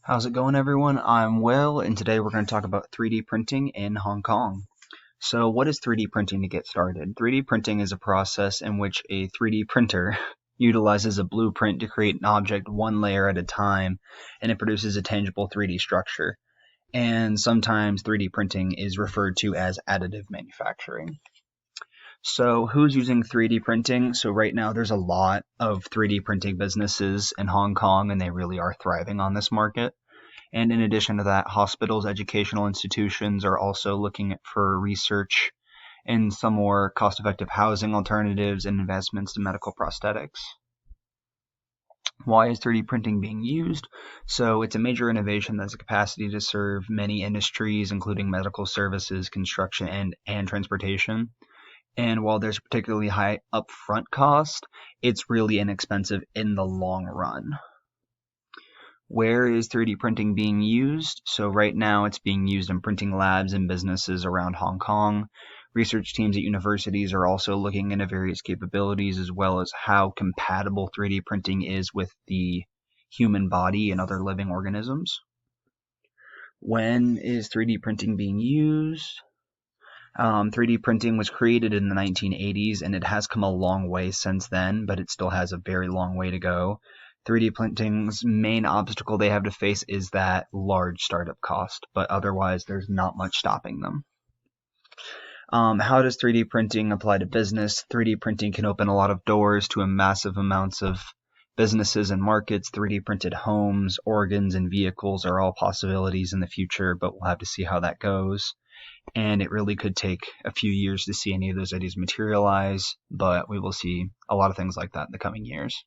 How's it going, everyone? I'm Will, and today we're going to talk about 3D printing in Hong Kong. So, what is 3D printing to get started? 3D printing is a process in which a 3D printer utilizes a blueprint to create an object one layer at a time, and it produces a tangible 3D structure. And sometimes 3D printing is referred to as additive manufacturing. So, who's using 3D printing? So, right now, there's a lot of 3D printing businesses in Hong Kong, and they really are thriving on this market. And in addition to that, hospitals, educational institutions are also looking for research in some more cost-effective housing alternatives and investments in medical prosthetics. Why is 3D printing being used? So it's a major innovation that has the capacity to serve many industries, including medical services, construction, and transportation. And while there's a particularly high upfront cost, it's really inexpensive in the long run. Where is 3D printing being used? So right now it's being used in printing labs and businesses around Hong Kong. Research teams at universities are also looking into various capabilities as well as how compatible 3D printing is with the human body and other living organisms. When is 3D printing being used? 3D printing was created in the 1980s and it has come a long way since then, but it still has a very long way to go. 3D printing's main obstacle they have to face is that large startup cost, but otherwise there's not much stopping them. How does 3D printing apply to business? 3D printing can open a lot of doors to a massive amounts of businesses and markets. 3D printed homes, organs, and vehicles are all possibilities in the future, but we'll have to see how that goes. And it really could take a few years to see any of those ideas materialize, but we will see a lot of things like that in the coming years.